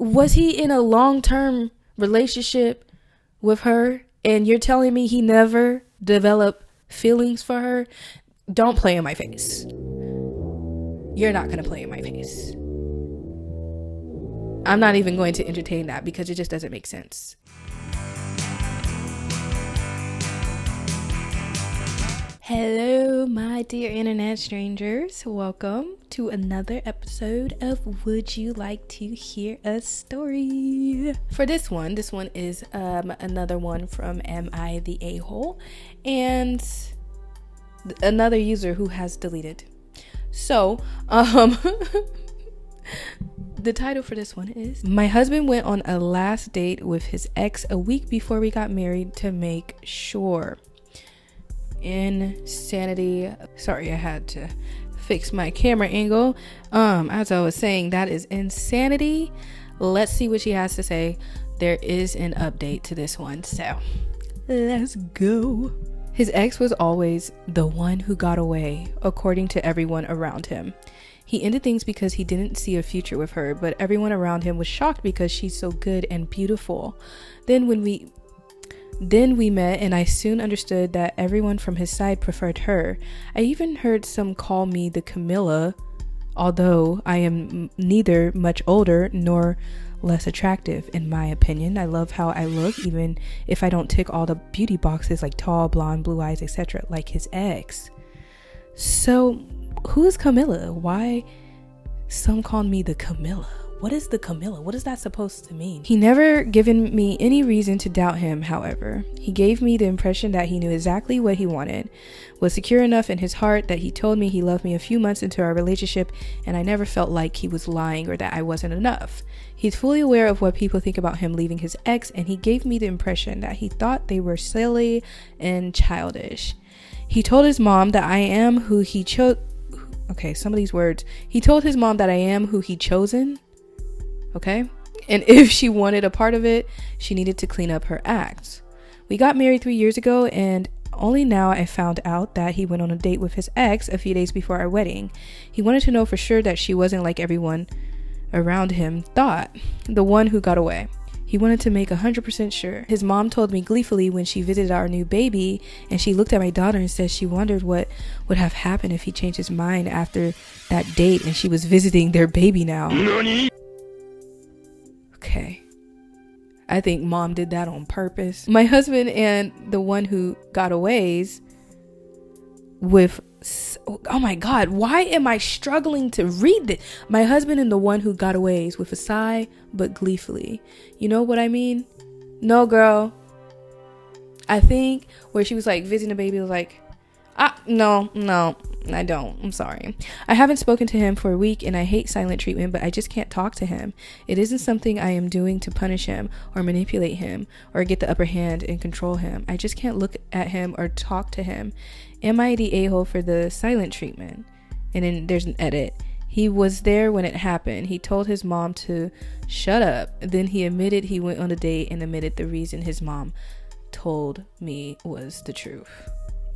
Was he in a long-term relationship with her and you're telling me he never developed feelings for her? Don't play in my face. You're not going to play in my face. I'm not even going to entertain that because it just doesn't make sense. Hello, my dear internet strangers. Welcome to another episode of Would You Like to Hear a Story? For this one is another one from Am I the A-Hole? And another user who has deleted. So, the title for this one is, My husband went on a last date with his ex a week before we got married to make sure. Insanity. Sorry, I had to fix my camera angle. As I was saying, that is insanity. Let's see what she has to say. There is an update to this one, so let's go. His ex was always the one who got away, according to everyone around him. He ended things because he didn't see a future with her, but everyone around him was shocked because she's so good and beautiful. Then we met, and I soon understood that everyone from his side preferred her. I even heard some call me the Camilla, although I am neither much older nor less attractive, in my opinion. I love how I look, even if I don't tick all the beauty boxes like tall, blonde, blue eyes, etc., like his ex. So, who is Camilla? Why some call me the Camilla? What is the Camilla? What is that supposed to mean? He never given me any reason to doubt him, however. He gave me the impression that he knew exactly what he wanted, was secure enough in his heart that he told me he loved me a few months into our relationship, and I never felt like he was lying or that I wasn't enough. He's fully aware of what people think about him leaving his ex, and he gave me the impression that he thought they were silly and childish. He told his mom that I am who he chose. Okay, some of these words. He told his mom that I am who he chosen. Okay? And if she wanted a part of it, she needed to clean up her act. We got married 3 years ago, and only now I found out that he went on a date with his ex a few days before our wedding. He wanted to know for sure that she wasn't like everyone around him thought, the one who got away. He wanted to make 100% sure. His mom told me gleefully when she visited our new baby, and she looked at my daughter and said she wondered what would have happened if he changed his mind after that date and she was visiting their baby now. Nani? Okay. I think mom did that on purpose. My husband and the one who got aways with... Oh my God, why am I struggling to read this? My husband and the one who got aways with a sigh, but gleefully. You know what I mean? No, girl. I think where she was like visiting the baby, was like, no, I don't. I'm sorry. I haven't spoken to him for a week, and I hate silent treatment, but I just can't talk to him. It isn't something I am doing to punish him or manipulate him or get the upper hand and control him. I just can't look at him or talk to him. Am I the a-hole for the silent treatment? And then there's an edit. He was there when it happened. He told his mom to shut up. Then he admitted he went on a date and admitted the reason his mom told me was the truth.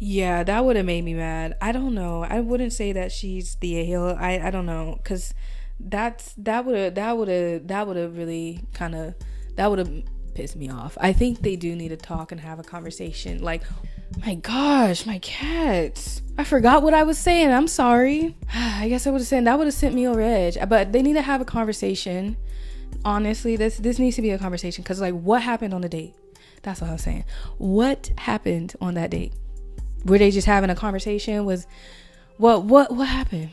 Yeah, that would have made me mad. I don't know. I wouldn't say that she's the a-hole. I don't know, because that would have really kind of, that would have pissed me off. I think they do need to talk and have a conversation. Like, my gosh, my cats. I forgot what I was saying. I'm sorry. I guess I would have said that would have sent me over edge. But they need to have a conversation. Honestly, this needs to be a conversation, because like, what happened on the date? That's what I was saying. What happened on that date? Were they just having a conversation? What happened?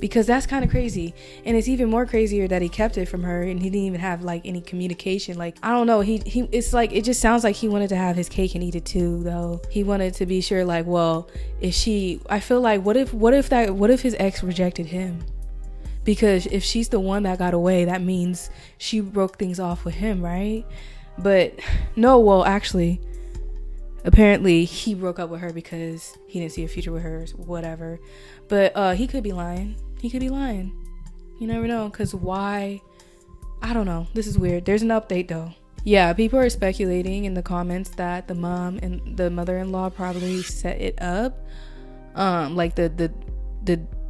Because that's kind of crazy. And it's even more crazier that he kept it from her and he didn't even have like any communication. Like, I don't know. He it's like, it just sounds like he wanted to have his cake and eat it too, though. He wanted to be sure, like, well, I feel like, what if his ex rejected him? Because if she's the one that got away, that means she broke things off with him, right? But no, well, actually, apparently he broke up with her because he didn't see a future with her, whatever. But he could be lying. You never know, because why? I don't know. This is weird. There's an update though. Yeah, people are speculating in the comments that the mom and the mother-in-law probably set it up, like the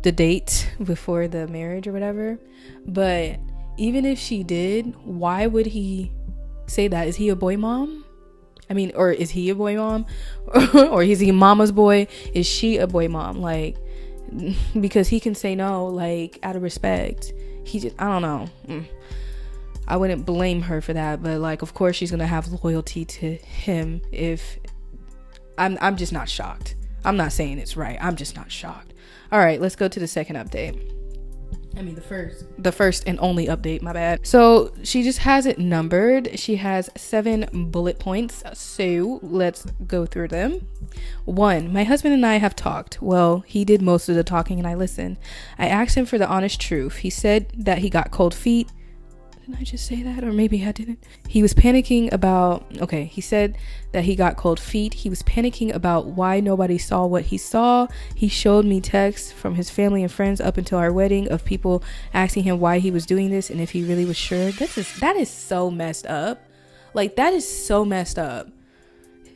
date before the marriage or whatever. But even if she did, why would he say that? Is he a boy mom? I mean, or is he a boy mom? Or is he mama's boy? Is she a boy mom? Like, because he can say no, like, out of respect. He just, I don't know. I wouldn't blame her for that, but like, of course she's gonna have loyalty to him. If I'm just not shocked. I'm not saying it's right. I'm just not shocked. All right, let's go to the second update. I mean, the first and only update, my bad. So she just has it numbered. She has 7 bullet points. So let's go through them. 1, my husband and I have talked. Well, he did most of the talking and I listened. I asked him for the honest truth. He said that he got cold feet. Didn't I just say that? Or maybe I didn't. He was panicking about, he said that he got cold feet. He was panicking about why nobody saw what he saw. He showed me texts from his family and friends up until our wedding of people asking him why he was doing this and if he really was sure. That is so messed up. Like, that is so messed up.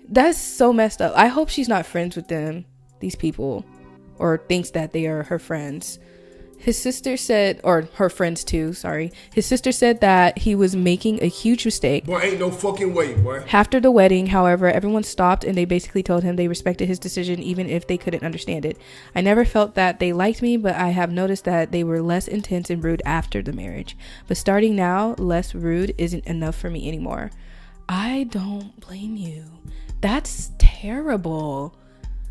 That's so messed up. I hope she's not friends with these people, or thinks that they are her friends. His sister said, or her friends too, sorry. His sister said that he was making a huge mistake. Boy, ain't no fucking way, boy. After the wedding, however, everyone stopped and they basically told him they respected his decision even if they couldn't understand it. I never felt that they liked me, but I have noticed that they were less intense and rude after the marriage. But starting now, less rude isn't enough for me anymore. I don't blame you. That's terrible.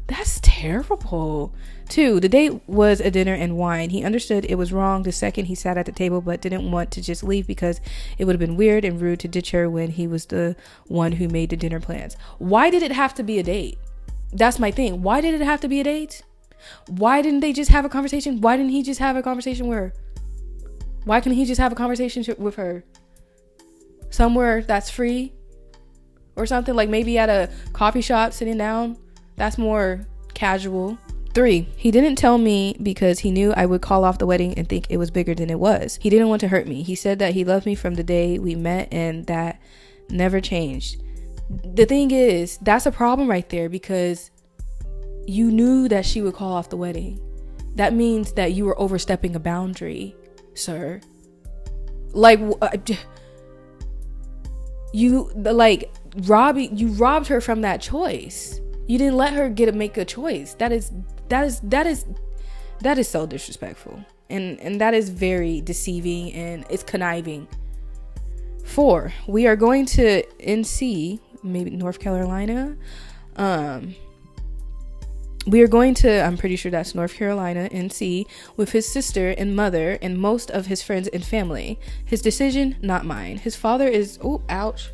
That's terrible. 2, the date was a dinner and wine. He understood it was wrong the second he sat at the table, but didn't want to just leave because it would have been weird and rude to ditch her when he was the one who made the dinner plans. Why did it have to be a date? That's my thing. Why did it have to be a date? Why didn't they just have a conversation? Why didn't he just have a conversation with her? Why couldn't he just have a conversation with her somewhere that's free or something? Like maybe at a coffee shop sitting down. That's more casual. 3, he didn't tell me because he knew I would call off the wedding and think it was bigger than it was. He didn't want to hurt me. He said that he loved me from the day we met and that never changed. The thing is, that's a problem right there because you knew that she would call off the wedding. That means that you were overstepping a boundary, sir. Like, you robbed her from that choice. You didn't let her make a choice. That is so disrespectful. And that is very deceiving and it's conniving. 4, we are going to NC, maybe North Carolina. We are going to, I'm pretty sure that's North Carolina, NC, with his sister and mother and most of his friends and family. His decision, not mine. His father is, ouch.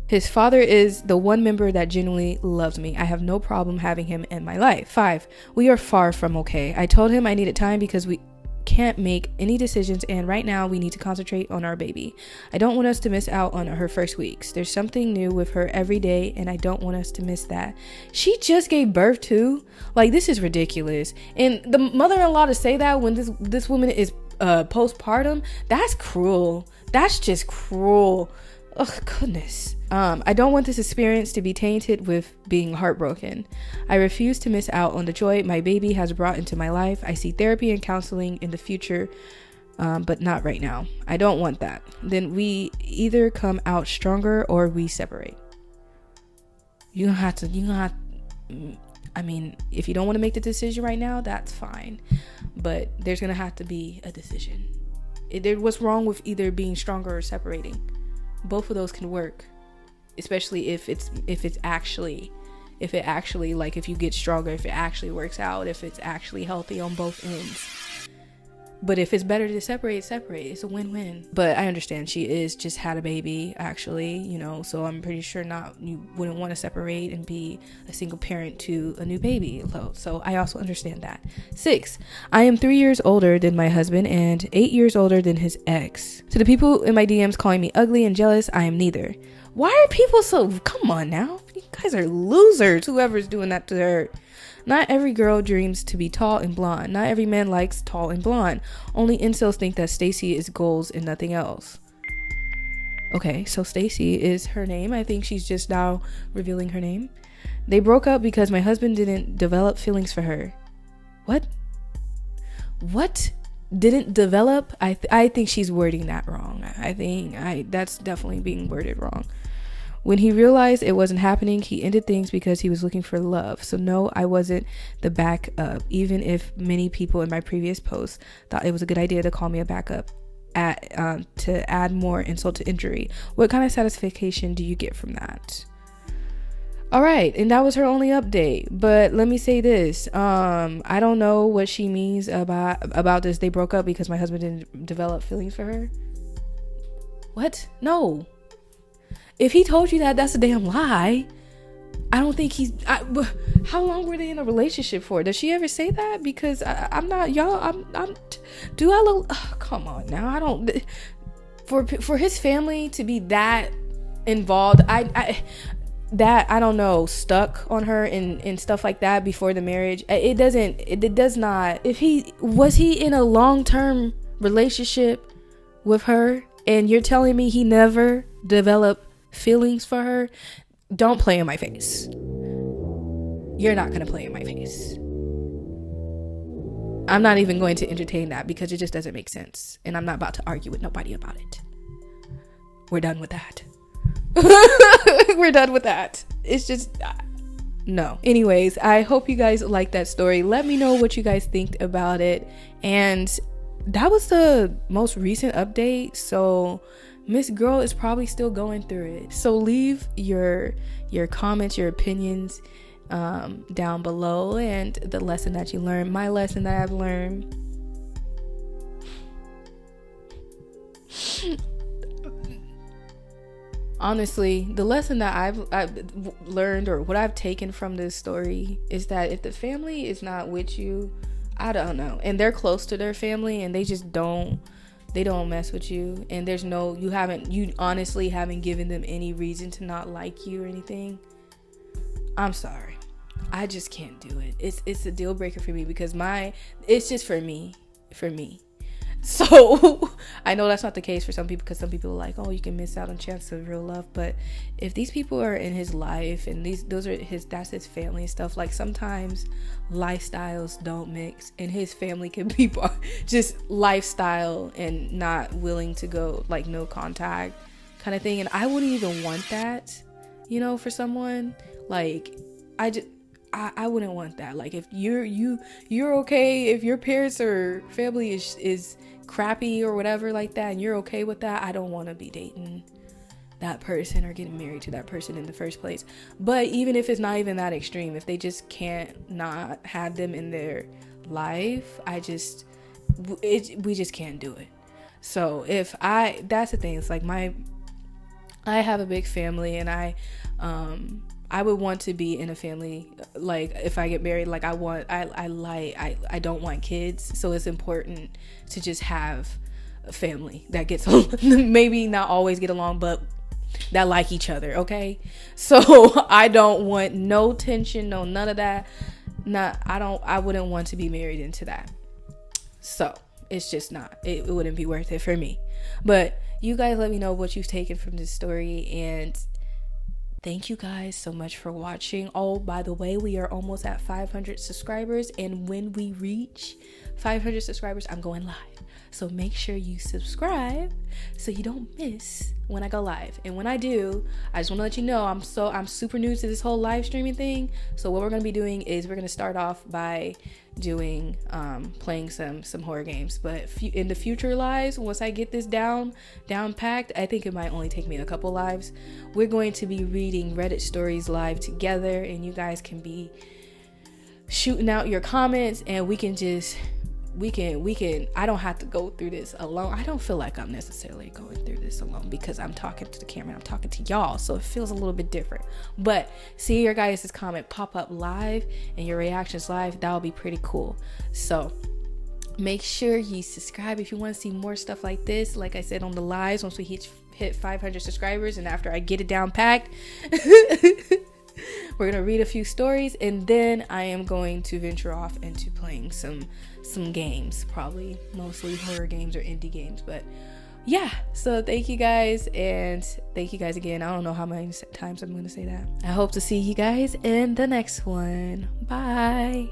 His father is the one member that genuinely loves me. I have no problem having him in my life. 5, we are far from okay. I told him I needed time because we can't make any decisions and right now we need to concentrate on our baby. I don't want us to miss out on her first weeks. There's something new with her every day and I don't want us to miss that. She just gave birth too. Like, this is ridiculous. And the mother-in-law to say that when this woman is postpartum, that's cruel. That's just cruel. Oh, goodness. I don't want this experience to be tainted with being heartbroken. I refuse to miss out on the joy my baby has brought into my life. I see therapy and counseling in the future, but not right now. I don't want that. Then we either come out stronger or we separate. I mean, if you don't want to make the decision right now, that's fine. But there's going to have to be a decision. What's wrong with either being stronger or separating? Both of those can work, especially if it actually like if you get stronger, if it actually works out, if it's actually healthy on both ends. But if it's better to separate. It's a win-win. But I understand she is just had a baby, actually, so I'm pretty sure you wouldn't want to separate and be a single parent to a new baby. So I also understand that. 6, I am 3 years older than my husband and 8 years older than his ex. To the people in my DMs calling me ugly and jealous, I am neither. Why are people so, come on now, you guys are losers, whoever's doing that to her. Not every girl dreams to be tall and blonde. Not every man likes tall and blonde. Only incels think that Stacy is goals and nothing else. Okay, so Stacy is her name. I think she's just now revealing her name. They broke up because my husband didn't develop feelings for her. What didn't develop. I think she's wording that wrong. I think that's definitely being worded wrong. When he realized it wasn't happening, he ended things because he was looking for love. So no, I wasn't the backup, even if many people in my previous posts thought it was a good idea to call me a backup to add more insult to injury. What kind of satisfaction do you get from that? All right, and that was her only update. But let me say this. I don't know what she means about this. They broke up because my husband didn't develop feelings for her. What? No. If he told you that, that's a damn lie. I don't think how long were they in a relationship for? Does she ever say that? Because I'm not, y'all. Do I look? Come on now. I don't. For his family to be that involved, I don't know, stuck on her and stuff like that before the marriage. It does not. If he was in a long-term relationship with her, and you're telling me he never developed feelings for her, don't play in my face. You're not gonna play in my face. I'm not even going to entertain that because it just doesn't make sense, and I'm not about to argue with nobody about it. We're done with that. We're done with that. It's just no. Anyways, I hope you guys like that story. Let me know what you guys think about it. And that was the most recent update, so Miss Girl is probably still going through it. So leave your comments, your opinions down below, and the lesson that you learned. My lesson that I've learned. Honestly, the lesson that I've learned, or what I've taken from this story, is that if the family is not with you, I don't know, and they're close to their family and they just don't mess with you, and you honestly haven't given them any reason to not like you or anything, I'm sorry, I just can't do it. It's a deal breaker for me, because it's just for me. So I know that's not the case for some people, because some people are like, oh, you can miss out on chances of real love. But if these people are in his life, and that's his family and stuff, like sometimes lifestyles don't mix, and his family can be just lifestyle and not willing to go, like, no contact kind of thing. And I wouldn't even want that, for someone. Like, I wouldn't want that. Like, if you're okay, if your parents or family is crappy or whatever like that, and you're okay with that, I don't want to be dating that person or getting married to that person in the first place. But even if it's not even that extreme, if they just can't not have them in their life, we just can't do it. So that's the thing. It's like I have a big family, and I would want to be in a family, like, if I get married, like, I don't want kids, so it's important to just have a family that gets maybe not always get along, but that like each other, okay? So I don't want no tension, no none of that. I wouldn't want to be married into that. So it's just not, it wouldn't be worth it for me. But you guys let me know what you've taken from this story, and thank you guys so much for watching. Oh, by the way, we are almost at 500 subscribers, and when we reach 500 subscribers, I'm going live. So make sure you subscribe so you don't miss when I go live. And when I do, I just want to let you know I'm super new to this whole live streaming thing. So what we're going to be doing is we're going to start off by doing playing some horror games, but in the future lives, once I get this down packed, I think it might only take me a couple lives, we're going to be reading Reddit stories live together, and you guys can be shooting out your comments, and we can I don't have to go through this alone. I don't feel like I'm necessarily going through this alone, because I'm talking to the camera, I'm talking to y'all, so it feels a little bit different. But see your guys' comment pop up live and your reactions live, that'll be pretty cool. So make sure you subscribe if you want to see more stuff like this. Like I said, on the lives, once we hit 500 subscribers, and after I get it down packed, we're gonna read a few stories, and then I am going to venture off into playing some games, probably mostly horror games or indie games. But yeah, so thank you guys, and thank you guys again. I don't know how many times I'm gonna say that. I hope to see you guys in the next one. Bye.